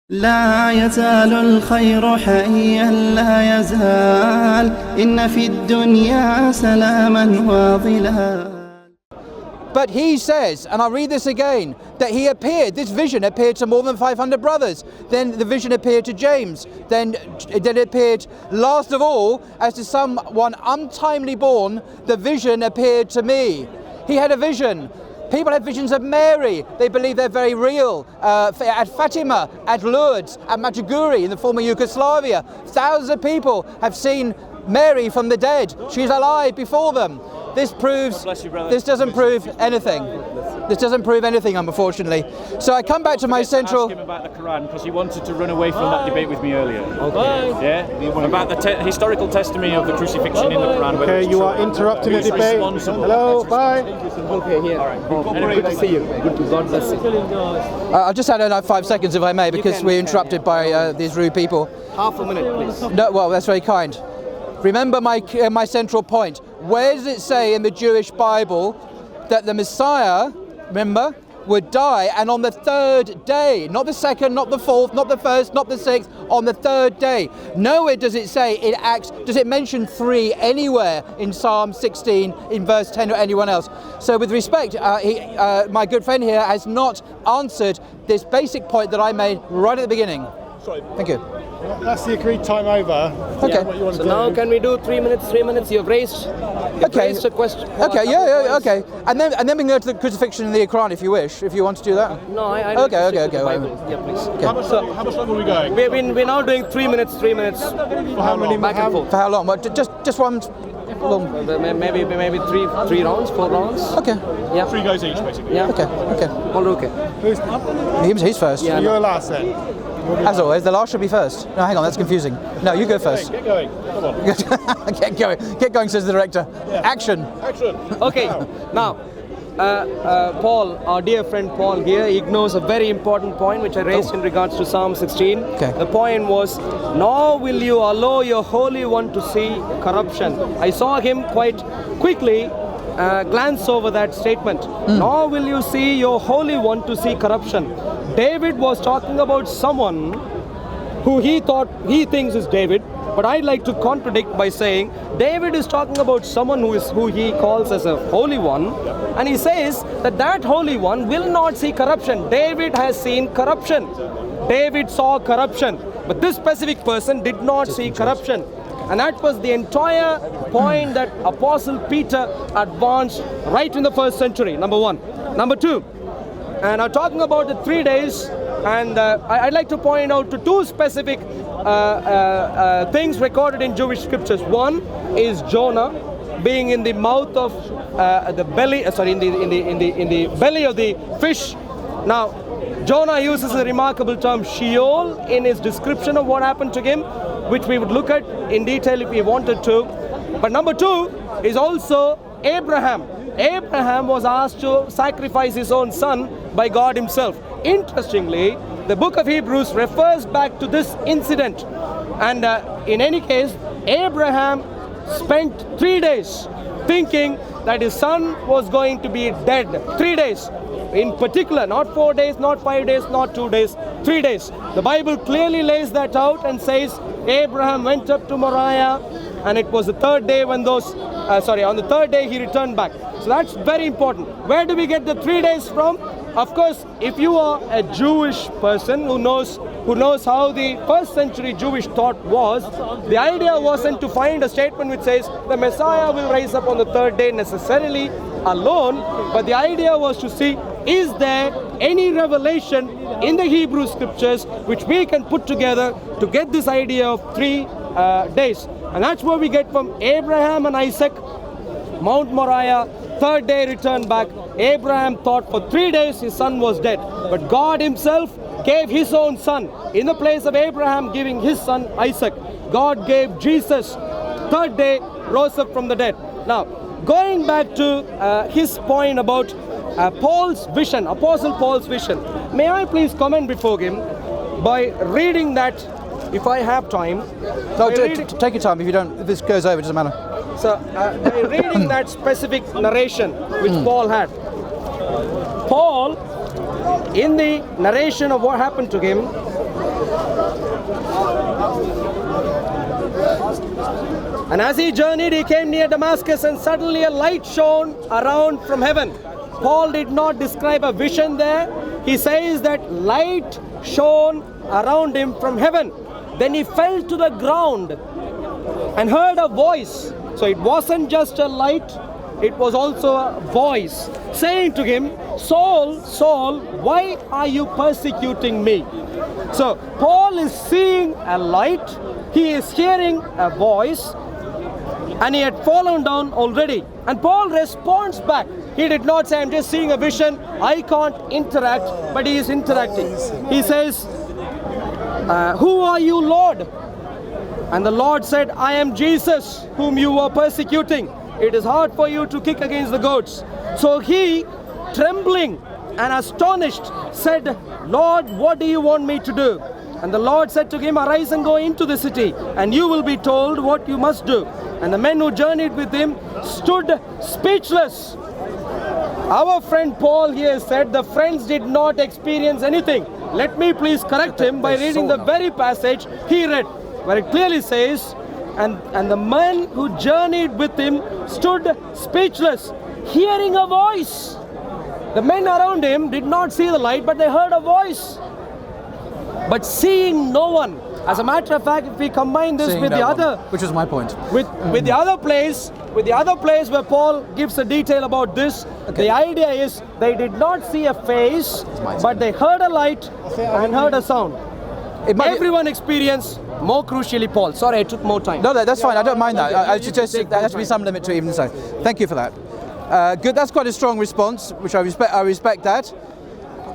لا يزال الخير حيا لا يزال إن في الدنيا سلاما وظلال. But he says, and I'll read this again, that he appeared, this vision appeared to more than 500 brothers. Then the vision appeared to James. Then it appeared last of all, as to someone untimely born, the vision appeared to me. He had a vision. People have visions of Mary. They believe they're very real. At Fatima, at Lourdes, at Medjugorje in the former Yugoslavia. Thousands of people have seen Mary from the dead. She's alive before them. This proves, this doesn't prove anything. This doesn't prove anything, unfortunately. So I come back to my central... I asked him about the Quran because he wanted to run away from that debate with me earlier. Okay. Yeah, about the historical testimony of the crucifixion in the Quran. Okay, you are interrupting the debate. Hello, bye. Okay, here. All right. Good to see you. Good to God bless you. I'll just add another 5 seconds, if I may, because we're interrupted by these rude people. Half a minute, please. No, well, that's very kind. Remember my central point. Where does it say in the Jewish Bible that the Messiah, remember, would die and on the third day, not the second, not the fourth, not the first, not the sixth, on the third day? Nowhere does it say in Acts, does it mention 3 anywhere in Psalm 16, in verse 10 or anyone else? So with respect, my good friend here has not answered this basic point that I made right at the beginning. Sorry. Thank you. That's the agreed time over. Okay. So now can we do 3 minutes? 3 minutes. You've raised a question. Okay. Yeah. Okay. And then we can go to the crucifixion in the Quran if you wish. If you want to do that. No, I Okay. Yeah, please. Okay. How much long are we going? We're now doing 3 minutes. 3 minutes. For how many? Back and forth. For how long? Well, just one. Well, Maybe three rounds, 4 rounds. okay. Yeah. 3 goes each, basically. Yeah. Okay. All okay. He's first. Yeah. You're last then. As always, the last should be first. No, hang on, that's confusing. No, you go first. Get going. Come on. Get going. Get going, says the director. Yeah. Action. Okay. Now, Paul, our dear friend Paul here, ignores a very important point which I raised in regards to Psalm 16. Okay. The point was, nor will you allow your Holy One to see corruption. I saw him quite quickly glance over that statement. Nor will you see your Holy One to see corruption. David was talking about someone who he thinks is David, but I'd like to contradict by saying David is talking about someone who he calls as a Holy One, and he says that Holy One will not see corruption. David has seen corruption. David saw corruption, but this specific person did not see corruption. And that was the entire point that Apostle Peter advanced right in the first century, number one. Number two, and I'm talking about the 3 days, and I'd like to point out to 2 specific things recorded in Jewish scriptures. One is Jonah being in the mouth of the belly, in the belly of the fish. Now, Jonah uses a remarkable term, Sheol, in his description of what happened to him, which we would look at in detail if we wanted to. But number 2 is also Abraham. Abraham was asked to sacrifice his own son by God himself. Interestingly, the book of Hebrews refers back to this incident. And in any case, Abraham spent 3 days thinking that his son was going to be dead. 3 days. In particular, not 4 days, not 5 days, not 2 days, 3 days. The Bible clearly lays that out and says Abraham went up to Moriah, and it was the 3rd day when on the 3rd day he returned back. So that's very important. Where do we get the 3 days from? Of course, if you are a Jewish person who knows how the first century Jewish thought was, the idea wasn't to find a statement which says the Messiah will rise up on the 3rd day necessarily alone, but the idea was to see, is there any revelation in the Hebrew scriptures which we can put together to get this idea of 3 days. And that's where we get from Abraham and Isaac, Mount Moriah, 3rd day returned back. Abraham thought for 3 days his son was dead, but God himself gave his own son. In the place of Abraham giving his son Isaac, God gave Jesus. 3rd day rose up from the dead. Now, going back to his point about Paul's vision, Apostle Paul's vision, may I please comment before him by reading that, if I have time. No, take your time. If this goes over, it doesn't matter. So, by reading that specific narration which Paul had, Paul, in the narration of what happened to him, And as he journeyed, he came near Damascus, and suddenly a light shone around from heaven. Paul did not describe a vision there. He says that light shone around him from heaven. Then he fell to the ground and heard a voice. So it wasn't just a light, it was also a voice saying to him, Saul, Saul, why are you persecuting me? So Paul is seeing a light, he is hearing a voice, and he had fallen down already. And Paul responds back. He did not say, I'm just seeing a vision, I can't interact, but he is interacting. He says, who are you, Lord? And the Lord said, I am Jesus, whom you were persecuting. It is hard for you to kick against the goats. So he, trembling and astonished, said, Lord, what do you want me to do? And the Lord said to him, arise and go into the city, and you will be told what you must do. And the men who journeyed with him stood speechless. Our friend Paul here said the friends did not experience anything. Let me please correct him by reading the very passage he read, where it clearly says, and the men who journeyed with him stood speechless, hearing a voice. The men around him did not see the light, but they heard a voice, but seeing no one. As a matter of fact, if we combine this with the other, which was my point, with the other place where Paul gives a detail about this, the idea is they did not see a face, but they heard a light and heard a sound. Everyone experienced, more crucially Paul. Sorry, I took more time. No, that's fine. I don't mind that. I suggest there has to be some limit to it even so. Thank you for that. Good. That's quite a strong response, which I respect that.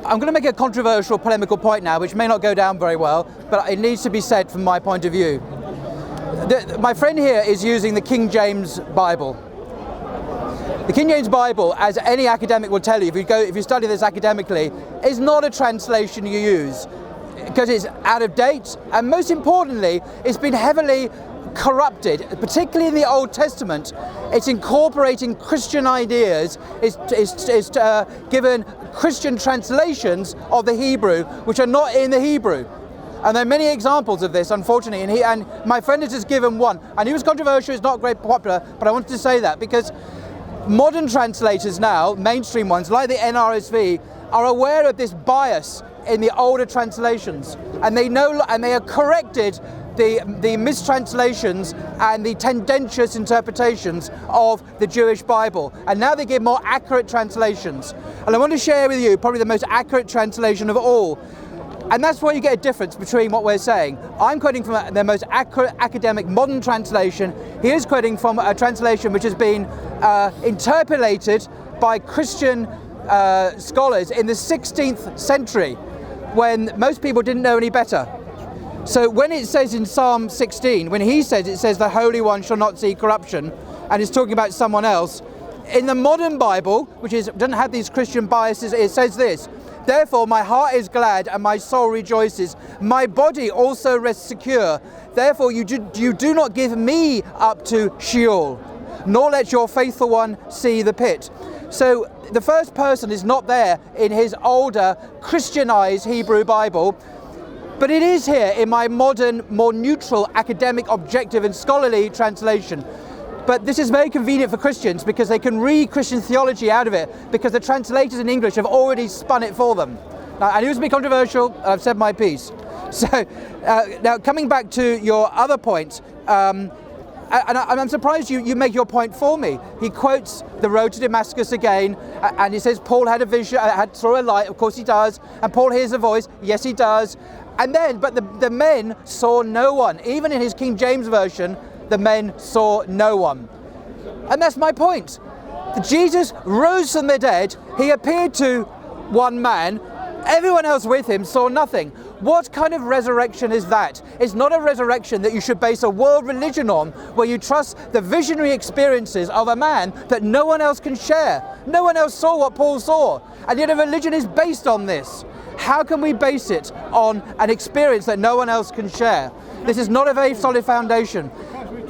I'm going to make a controversial polemical point now, which may not go down very well, but it needs to be said from my point of view. My friend here is using the King James Bible. The King James Bible, as any academic will tell you, if you study this academically, is not a translation you use because it's out of date, and most importantly, it's been heavily corrupted, particularly in the Old Testament. It's incorporating Christian ideas, it's given Christian translations of the Hebrew which are not in the Hebrew. And there are many examples of this, unfortunately, and my friend has just given one, and he was controversial, it's not very popular, but I wanted to say that because modern translators now, mainstream ones like the NRSV, are aware of this bias in the older translations, and they know, and they have corrected the mistranslations and the tendentious interpretations of the Jewish Bible, and now they give more accurate translations. And I want to share with you probably the most accurate translation of all, and that's where you get a difference between what we're saying. I'm quoting from the most accurate academic modern translation. He is quoting from a translation which has been interpolated by Christian scholars in the 16th century, when most people didn't know any better. So when it says in Psalm 16, when he says, it says the Holy One shall not see corruption, and it's talking about someone else, in the modern Bible, which doesn't have these Christian biases, it says this: therefore my heart is glad and my soul rejoices, my body also rests secure, therefore you do not give me up to Sheol, nor let your faithful one see the pit. So the first person is not there in his older Christianized Hebrew Bible, but it is here in my modern, more neutral, academic, objective and scholarly translation. But this is very convenient for Christians because they can read Christian theology out of it because the translators in English have already spun it for them. Now, I knew it was going to be controversial, I've said my piece. So now coming back to your other point, and I'm surprised you make your point for me. He quotes the road to Damascus again, and he says Paul had a vision, saw a light, of course he does, and Paul hears a voice, yes he does. And then, but the men saw no one. Even in his King James Version, the men saw no one. And that's my point. Jesus rose from the dead, he appeared to one man, everyone else with him saw nothing. What kind of resurrection is that? It's not a resurrection that you should base a world religion on, where you trust the visionary experiences of a man that no one else can share. No one else saw what Paul saw, and yet a religion is based on this. How can we base it on an experience that no one else can share? This is not a very solid foundation.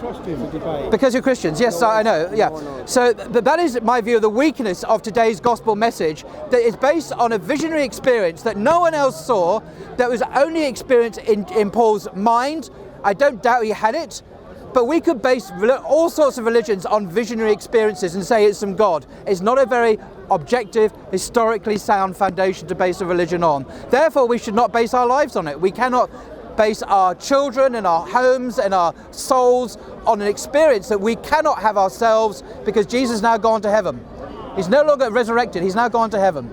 trust him to debate? Because you're Christians, yes, I know, yeah. So that is my view of the weakness of today's gospel message, that is based on a visionary experience that no one else saw, that was only experienced in Paul's mind. I don't doubt he had it, but we could base all sorts of religions on visionary experiences and say it's from God. It's not a very objective, historically sound foundation to base a religion on. Therefore, we should not base our lives on it. We cannot base our children and our homes and our souls on an experience that we cannot have ourselves, because Jesus is now gone to heaven. He's no longer resurrected, he's now gone to heaven.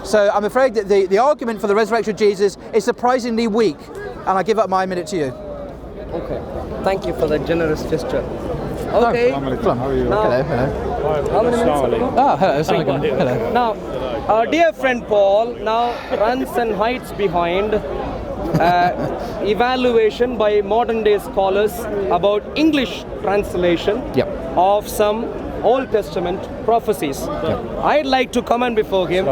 So I'm afraid that the argument for the resurrection of Jesus is surprisingly weak, and I give up my minute to you. Okay. Thank you for that generous gesture. Okay. How are you? Now, Hello. how many minutes have we got? Oh, hello. Hello. Now, our dear friend Paul now runs and hides behind evaluation by modern day scholars about English translation Yep. of some Old Testament prophecies. I'd like to comment before him.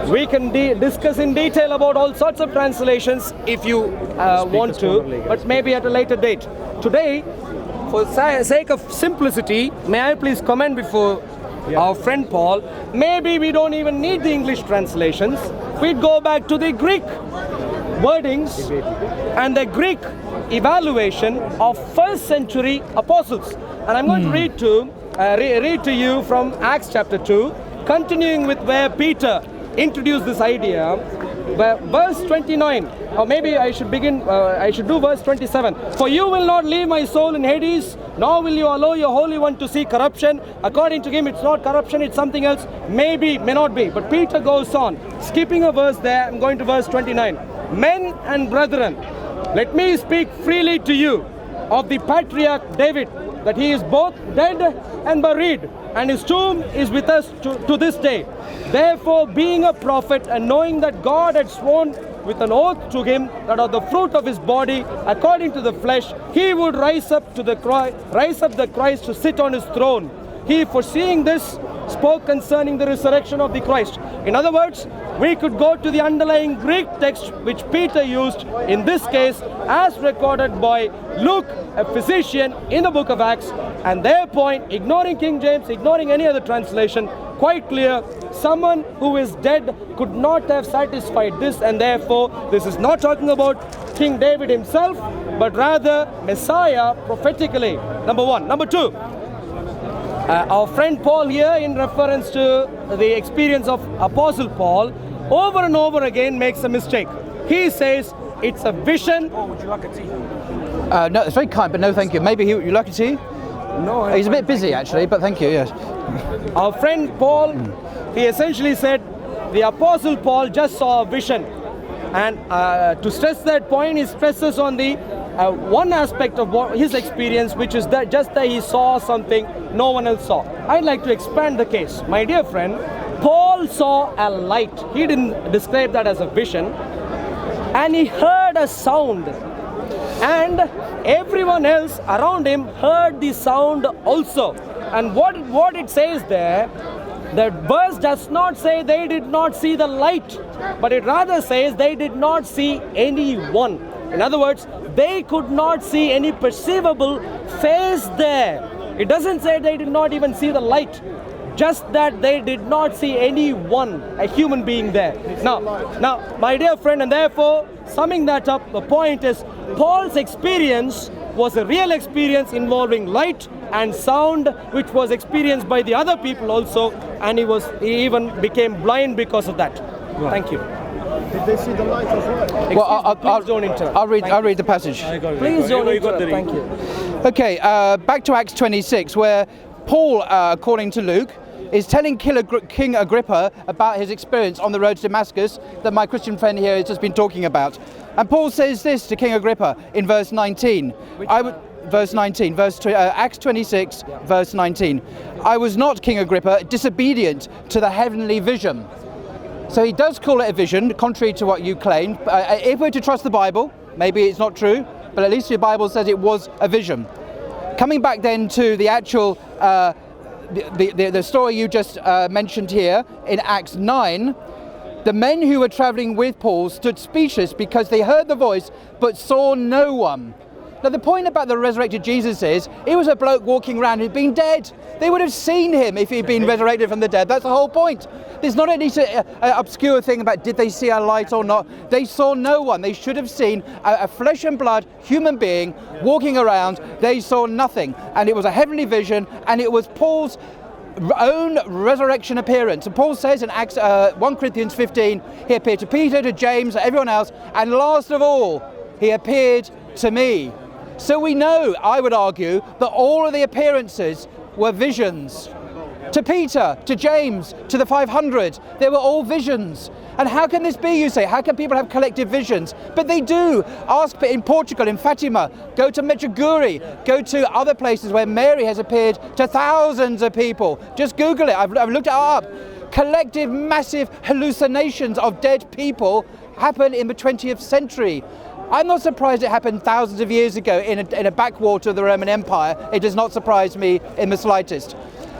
We can discuss in detail about all sorts of translations if you want to, but maybe at a later date. Today, for sake of simplicity, may I please comment before our friend Paul, maybe we don't even need the English translations. We'd go back to the Greek wordings and the Greek evaluation of first century apostles. And I'm going to read to you from Acts chapter 2, continuing with where Peter introduced this idea. Verse 29, or maybe I should do verse 27. For you will not leave my soul in Hades, nor will you allow your Holy One to see corruption. According to him, it's not corruption, it's something else. Maybe, may not be. But Peter goes on, skipping a verse there, I'm going to verse 29. Men and brethren, let me speak freely to you of the patriarch David, that he is both dead and buried, and his tomb is with us to this day. Therefore, being a prophet, and knowing that God had sworn with an oath to him that of the fruit of his body, according to the flesh, he would raise up the Christ to sit on his throne. He, foreseeing this, spoke concerning the resurrection of the Christ. In other words, we could go to the underlying Greek text which Peter used in this case as recorded by Luke, a physician, in the book of Acts, and their point, ignoring King James, ignoring any other translation, quite clear, someone who is dead could not have satisfied this, and therefore this is not talking about King David himself, but rather Messiah prophetically. Number one. Number two, our friend Paul here, in reference to the experience of Apostle Paul, over and over again makes a mistake. He says it's a vision. Oh, would you like a tea? No, it's very kind, but no thank you. Maybe you'd like a tea? No. He's a bit busy actually, but thank you, yes. Our friend Paul, he essentially said the Apostle Paul just saw a vision. And to stress that point, he stresses on the one aspect of his experience, which is that just that he saw something no one else saw. I'd like to expand the case. My dear friend, Paul saw a light. He didn't describe that as a vision. And he heard a sound. And everyone else around him heard the sound also. And what it says there, the verse does not say they did not see the light, but it rather says they did not see anyone. In other words, they could not see any perceivable face there. It doesn't say they did not even see the light, just that they did not see anyone, a human being there. Now, my dear friend, and therefore, summing that up, the point is, Paul's experience was a real experience involving light and sound, which was experienced by the other people also, and he even became blind because of that. Right. Thank you. Did they see the light as well? Well, please don't interrupt. I'll read the passage. Please don't interrupt. Thank you. Okay, back to Acts 26, where Paul, according to Luke, is telling King Agrippa about his experience on the road to Damascus that my Christian friend here has just been talking about. And Paul says this to King Agrippa in verse 19. Acts 26, verse 19. I was not, King Agrippa, disobedient to the heavenly vision. So he does call it a vision, contrary to what you claim. If we're to trust the Bible, maybe it's not true, but at least the Bible says it was a vision. Coming back then to the actual the story you just mentioned here in Acts 9, the men who were traveling with Paul stood speechless because they heard the voice but saw no one. Now the point about the resurrected Jesus is, he was a bloke walking around who'd been dead. They would have seen him if he'd been resurrected from the dead. That's the whole point. There's not any obscure thing about did they see a light or not. They saw no one. They should have seen a flesh and blood human being walking around. They saw nothing. And it was a heavenly vision, and it was Paul's own resurrection appearance. And Paul says in Acts 1 Corinthians 15, he appeared to Peter, to James, everyone else, and last of all, he appeared to me. So we know, I would argue, that all of the appearances were visions. To Peter, to James, to the 500, they were all visions. And how can this be, you say? How can people have collective visions? But they do. Ask in Portugal, in Fatima, go to Medjugorje, go to other places where Mary has appeared to thousands of people. Just Google it, I've looked it up. Collective, massive hallucinations of dead people happen in the 20th century. I'm not surprised it happened thousands of years ago in a backwater of the Roman Empire. It does not surprise me in the slightest.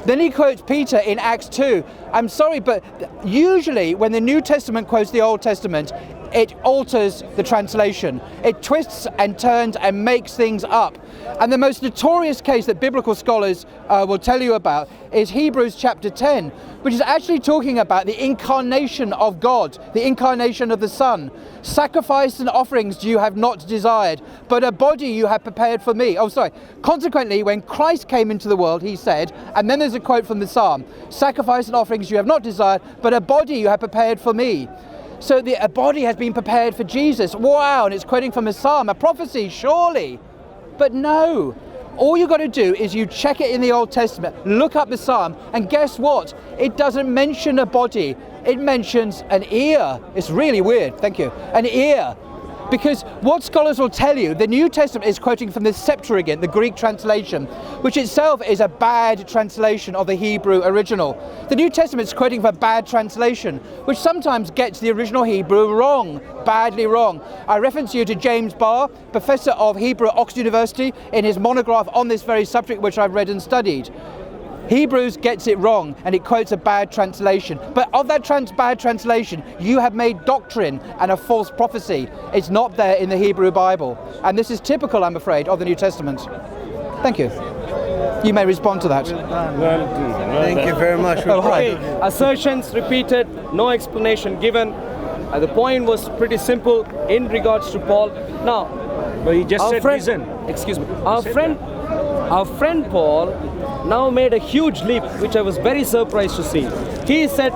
Then he quotes Peter in Acts 2. I'm sorry, but usually when the New Testament quotes the Old Testament, it alters the translation. It twists and turns and makes things up. And the most notorious case that biblical scholars will tell you about is Hebrews chapter 10, which is actually talking about the incarnation of God, the incarnation of the Son. Sacrifice and offerings you have not desired, but a body you have prepared for me. Oh, sorry. Consequently, when Christ came into the world, he said, and then there's a quote from the Psalm, sacrifice and offerings you have not desired, but a body you have prepared for me. So a body has been prepared for Jesus. Wow, and it's quoting from a psalm, a prophecy, surely. But no, all you've got to do is you check it in the Old Testament, look up the psalm, and guess what? It doesn't mention a body, it mentions an ear. It's really weird, thank you, an ear. Because what scholars will tell you, the New Testament is quoting from the Septuagint, the Greek translation, which itself is a bad translation of the Hebrew original. The New Testament is quoting from a bad translation, which sometimes gets the original Hebrew wrong, badly wrong. I reference you to James Barr, Professor of Hebrew at Oxford University, in his monograph on this very subject, which I've read and studied. Hebrews gets it wrong and it quotes a bad translation. But of that bad translation, you have made doctrine and a false prophecy. It's not there in the Hebrew Bible. And this is typical, I'm afraid, of the New Testament. Thank you. You may respond to that. Thank you very much. Okay, assertions repeated, no explanation given. The point was pretty simple in regards to Paul. Now, But he just said friend, vision. excuse me, our friend Paul now made a huge leap, which I was very surprised to see. He said,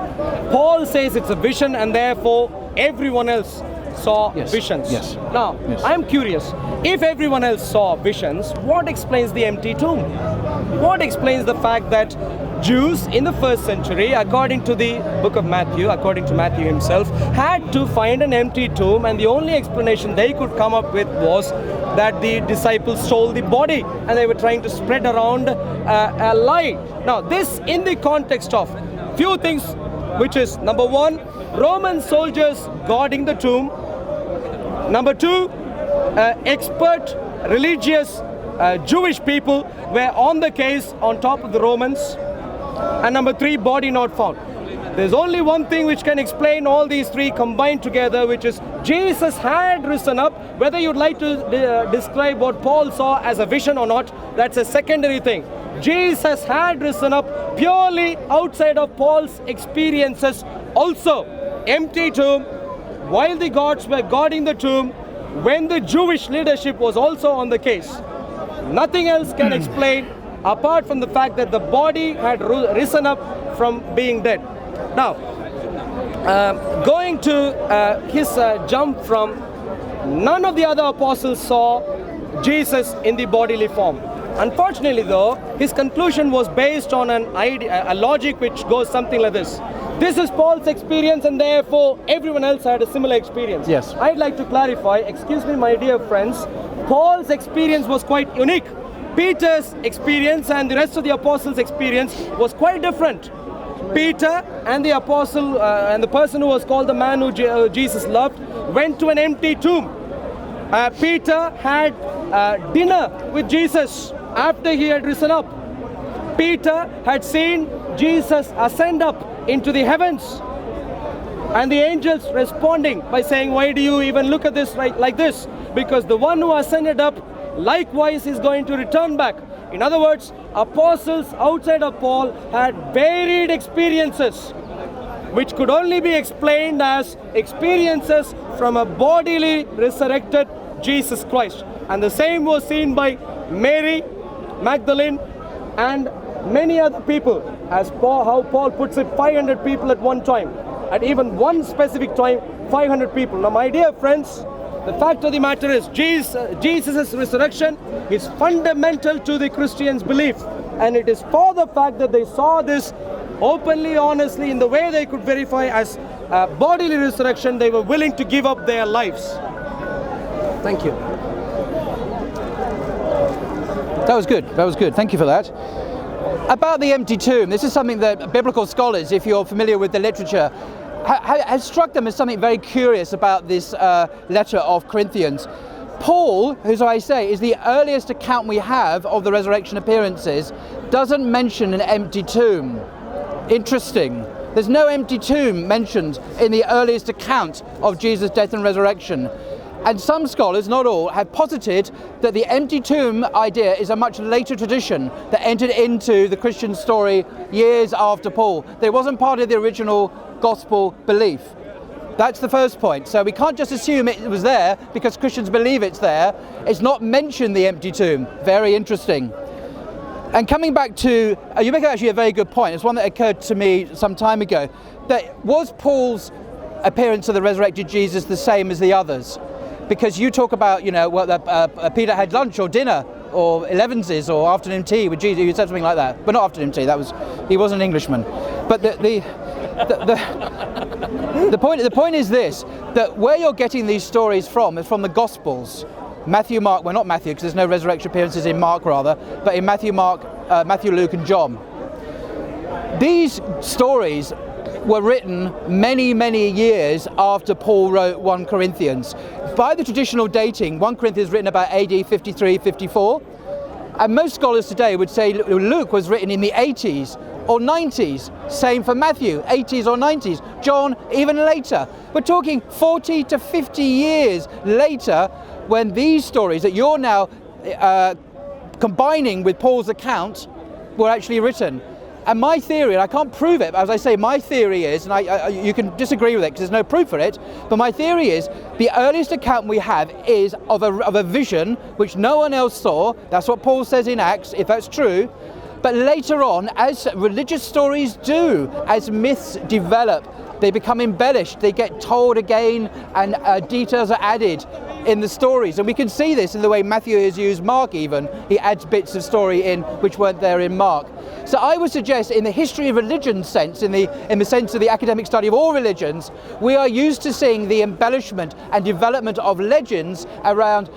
Paul says it's a vision and therefore everyone else saw visions. Yes. Now, I'm curious, if everyone else saw visions, what explains the empty tomb? What explains the fact that Jews in the first century, according to the book of Matthew, according to Matthew himself, had to find an empty tomb, and the only explanation they could come up with was that the disciples stole the body and they were trying to spread around a lie. Now, this in the context of few things, which is number one, Roman soldiers guarding the tomb. Number two, expert religious Jewish people were on the case on top of the Romans. And number three, body not found. There's only one thing which can explain all these three combined together, which is Jesus had risen up. Whether you'd like to describe what Paul saw as a vision or not, that's a secondary thing. Jesus had risen up purely outside of Paul's experiences. Also, empty tomb, while the guards were guarding the tomb, when the Jewish leadership was also on the case. Nothing else can explain apart from the fact that the body had risen up from being dead. Now, going to his jump from, none of the other apostles saw Jesus in the bodily form. Unfortunately though, his conclusion was based on an idea, a logic which goes something like this. This is Paul's experience and therefore everyone else had a similar experience. Yes. I'd like to clarify, excuse me my dear friends, Paul's experience was quite unique. Peter's experience and the rest of the apostles' experience was quite different. Peter and the apostle and the person who was called the man who Jesus loved went to an empty tomb. Peter had dinner with Jesus after he had risen up. Peter had seen Jesus ascend up into the heavens, and the angels responding by saying, why do you even look at this like this? Because the one who ascended up likewise is going to return back. In other words, apostles outside of Paul had varied experiences, which could only be explained as experiences from a bodily resurrected Jesus Christ. And the same was seen by Mary Magdalene and many other people, as how Paul puts it, 500 people at one time. At even one specific time, 500 people. Now, my dear friends, the fact of the matter is Jesus' resurrection is fundamental to the Christians' belief. And it is for the fact that they saw this openly, honestly, in the way they could verify as bodily resurrection, they were willing to give up their lives. Thank you. That was good. That was good. Thank you for that. About the empty tomb, this is something that biblical scholars, if you're familiar with the literature, has struck them as something very curious about this letter of Corinthians. Paul, who, as I say, is the earliest account we have of the resurrection appearances, doesn't mention an empty tomb. Interesting. There's no empty tomb mentioned in the earliest account of Jesus' death and resurrection. And some scholars, not all, have posited that the empty tomb idea is a much later tradition that entered into the Christian story years after Paul. That it wasn't part of the original gospel belief. That's the first point. So we can't just assume it was there because Christians believe it's there. It's not mentioned, the empty tomb. Very interesting. And coming back to, you make actually a very good point. It's one that occurred to me some time ago. That was Paul's appearance of the resurrected Jesus the same as the others? Because you talk about, Peter had lunch or dinner or 11s or afternoon tea with Jesus. You said something like that, but not afternoon tea. He was an Englishman. But the point is this: that where you're getting these stories from is from the Gospels. Matthew, Mark, well, not Matthew, because there's no resurrection appearances in Mark, rather, but in Matthew, Luke, and John. These stories were written many, many years after Paul wrote 1 Corinthians. By the traditional dating, 1 Corinthians is written about AD 53, 54, and most scholars today would say Luke was written in the 80s or 90s. Same for Matthew, 80s or 90s. John, even later. We're talking 40 to 50 years later when these stories that you're now combining with Paul's account were actually written. And my theory, and I can't prove it, but as I say, my theory is, and you can disagree with it because there's no proof for it, but my theory is the earliest account we have is of a vision which no one else saw. That's what Paul says in Acts, if that's true. But later on, as religious stories do, as myths develop, they become embellished, they get told again, and details are added in the stories. And we can see this in the way Matthew has used Mark even. He adds bits of story in which weren't there in Mark. So I would suggest in the history of religion sense, in the sense of the academic study of all religions, we are used to seeing the embellishment and development of legends around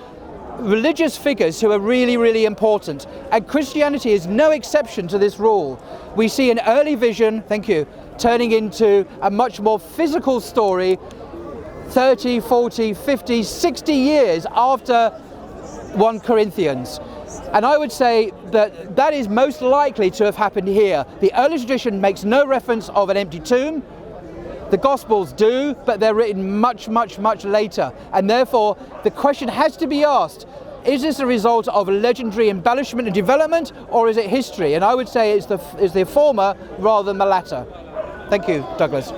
religious figures who are really, really important. And Christianity is no exception to this rule. We see an early vision, thank you, turning into a much more physical story 30, 40, 50, 60 years after 1 Corinthians. And I would say that is most likely to have happened here. The early tradition makes no reference of an empty tomb. The Gospels do, but they're written much, much, much later. And therefore, the question has to be asked, is this a result of legendary embellishment and development, or is it history? And I would say it's the former rather than the latter. Thank you, Douglas.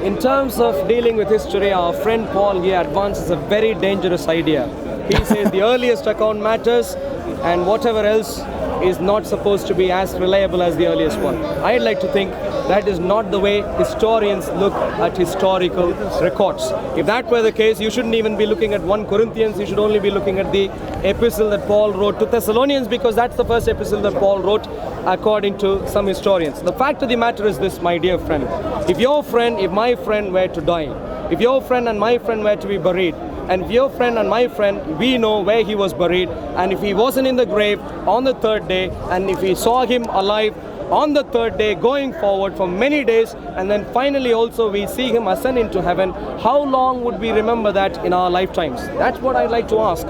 In terms of dealing with history, our friend Paul here advances a very dangerous idea. He says the earliest account matters and whatever else is not supposed to be as reliable as the earliest one. I'd like to think that is not the way historians look at historical records. If that were the case, you shouldn't even be looking at 1 Corinthians, you should only be looking at the epistle that Paul wrote to Thessalonians, because that's the first epistle that Paul wrote according to some historians. The fact of the matter is this, my dear friend. If my friend were to die, if your friend and my friend were to be buried, and if your friend and my friend, we know where he was buried, and if he wasn't in the grave on the third day, and if we saw him alive on the third day going forward for many days, and then finally also we see him ascend into heaven, how long would we remember that in our lifetimes? That's what I'd like to ask.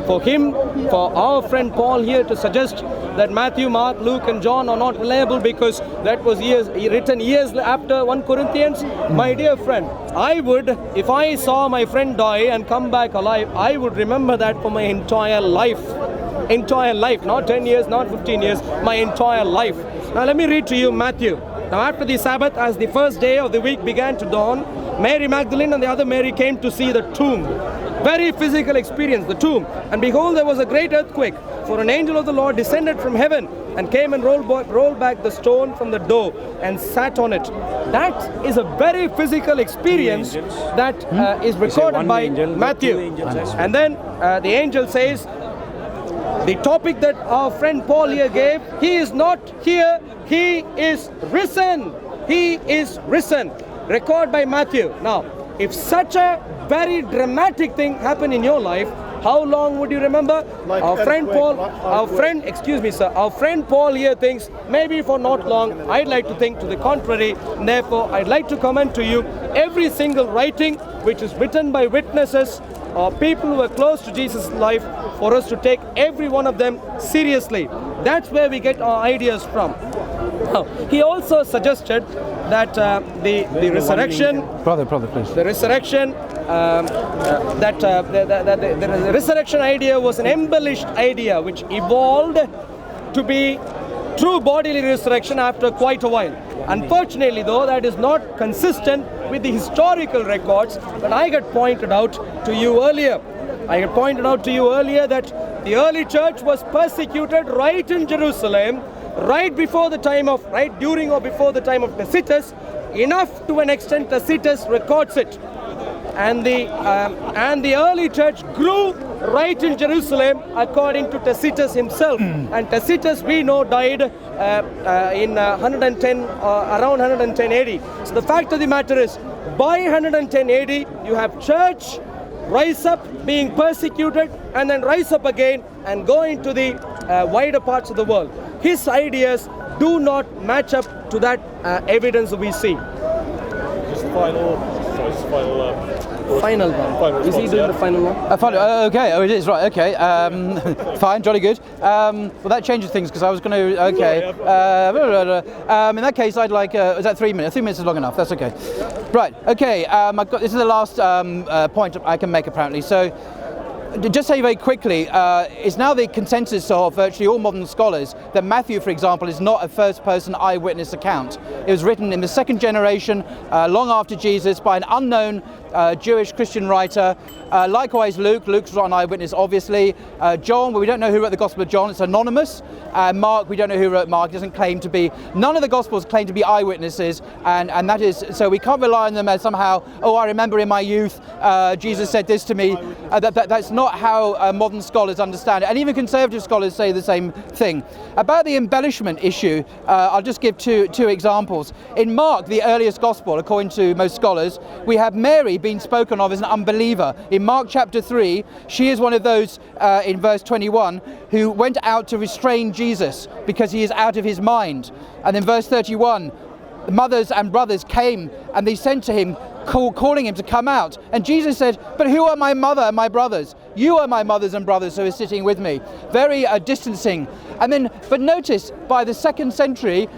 For our friend Paul here to suggest that Matthew, Mark, Luke and John are not reliable because that was written years after 1 Corinthians. My dear friend, I would, if I saw my friend die and come back alive, I would remember that for my entire life. Entire life, not 10 years, not 15 years, my entire life. Now let me read to you Matthew. Now after the Sabbath, as the first day of the week began to dawn, Mary Magdalene and the other Mary came to see the tomb. Very physical experience, the tomb. And behold, there was a great earthquake, for an angel of the Lord descended from heaven and came and rolled back the stone from the door and sat on it. That is a very physical experience that is recorded by Matthew. And then the angel says, the topic that our friend Paul here gave, he is not here, he is risen. He is risen. Record by Matthew. Now, if such a very dramatic thing happened in your life, how long would you remember? Like our friend Paul, our friend Paul here thinks maybe for not long. I'd like to think to the contrary. And therefore, I'd like to comment to you every single writing which is written by witnesses or people who are close to Jesus' life, for us to take every one of them seriously. That's where we get our ideas from. He also suggested that the resurrection, please. the resurrection, the resurrection idea was an embellished idea which evolved to be true bodily resurrection after quite a while. Unfortunately, though, that is not consistent with the historical records that I had pointed out to you earlier. I had pointed out to you earlier that the early church was persecuted right in Jerusalem, right during or before the time of Tacitus, enough to an extent Tacitus records it. And the early church grew right in Jerusalem according to Tacitus himself. And Tacitus, we know, died in 110, around 110 AD. So the fact of the matter is, by 110 AD, you have church rise up, being persecuted, and then rise up again and go into the wider parts of the world. His ideas do not match up to that evidence we see. Just final Final one. Is he doing the final one? Okay, oh it is, right, okay. Fine, jolly good. Well, that changes things because I was going to, okay. In that case, I'd like, is that 3 minutes? 3 minutes is long enough, that's okay. Right, okay, this is the last point I can make apparently. So, just say very quickly, it's now the consensus of virtually all modern scholars that Matthew, for example, is not a first-person eyewitness account. It was written in the second generation, long after Jesus, by an unknown Jewish Christian writer. Likewise Luke's not an eyewitness, obviously. John, well, we don't know who wrote the Gospel of John, it's anonymous. Mark, we don't know who wrote Mark, he doesn't claim to be, none of the Gospels claim to be eyewitnesses, and that is, so we can't rely on them as somehow, oh, I remember in my youth, Jesus said this to me. That's not how modern scholars understand it, and even conservative scholars say the same thing. About the embellishment issue, I'll just give two examples. In Mark, the earliest Gospel, according to most scholars, we have Mary being spoken of as an unbeliever. In Mark chapter 3, she is one of those, in verse 21, who went out to restrain Jesus because he is out of his mind. And in verse 31, the mothers and brothers came and they sent to him, calling him to come out. And Jesus said, but who are my mother and my brothers? You are my mothers and brothers who are sitting with me. Very distancing. And then, but notice, by the 2nd century,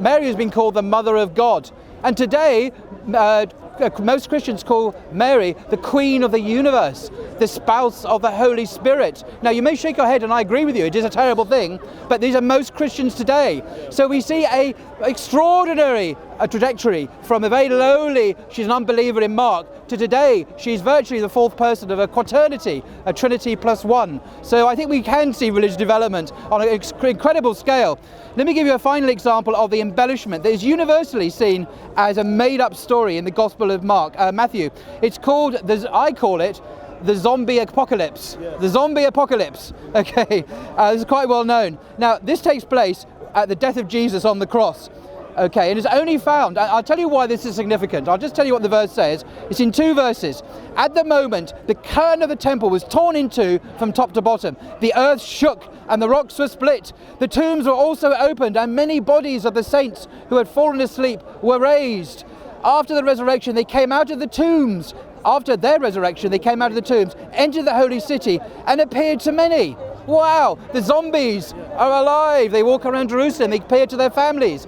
Mary has been called the Mother of God. And today, most Christians call Mary the Queen of the universe, the spouse of the Holy Spirit. Now, you may shake your head, and I agree with you, it is a terrible thing, but these are most Christians today. So we see a extraordinary trajectory from a very lowly, she's an unbeliever in Mark, to today, she's virtually the 4th person of a quaternity, a Trinity plus one. So I think we can see religious development on an incredible scale. Let me give you a final example of the embellishment that is universally seen as a made-up story in the Gospel of Matthew. It's called, I call it, the zombie apocalypse. Yeah. The zombie apocalypse. Okay, this is quite well known. Now, this takes place at the death of Jesus on the cross. Okay, and it's only found, I'll tell you why this is significant. I'll just tell you what the verse says. It's in 2 verses. At the moment, the curtain of the temple was torn in two from top to bottom. The earth shook and the rocks were split. The tombs were also opened, and many bodies of the saints who had fallen asleep were raised. After the resurrection, they came out of the tombs. After their resurrection, they came out of the tombs, entered the holy city, and appeared to many. Wow, the zombies are alive. They walk around Jerusalem. They appear to their families.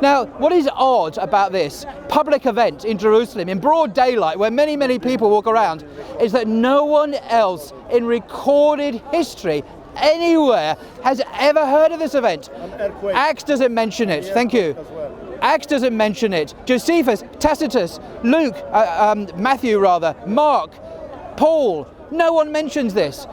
Now, what is odd about this public event in Jerusalem in broad daylight where many, many people walk around is that no one else in recorded history anywhere has ever heard of this event. Acts doesn't mention it. Thank you. Acts doesn't mention it. Josephus, Tacitus, Luke, Matthew rather, Mark, Paul, no one mentions this.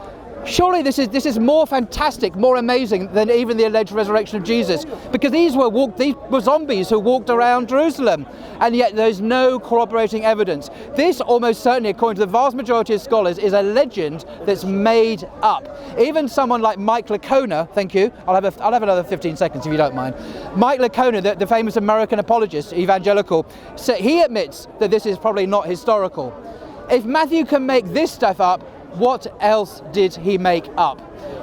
Surely this is more fantastic, more amazing than even the alleged resurrection of Jesus, because these were zombies who walked around Jerusalem, and yet there's no corroborating evidence. This almost certainly, according to the vast majority of scholars, is a legend that's made up. Even someone like Mike Licona, thank you, I'll have another 15 seconds if you don't mind. Mike Licona, the famous American apologist, evangelical, so he admits that this is probably not historical. If Matthew can make this stuff up, what else did he make up?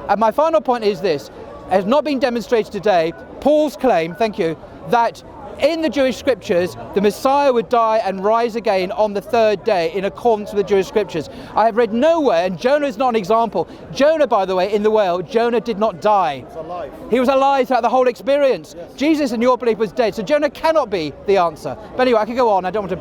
And my final point is this: it has not been demonstrated today, Paul's claim, thank you, that in the Jewish scriptures the Messiah would die and rise again on the third day in accordance with the Jewish scriptures. I have read nowhere, and Jonah is not an example. Jonah, by the way, in the whale, Jonah did not die. He was alive throughout the whole experience. Yes. Jesus, in your belief, was dead. So Jonah cannot be the answer. But anyway, I could go on. I don't want to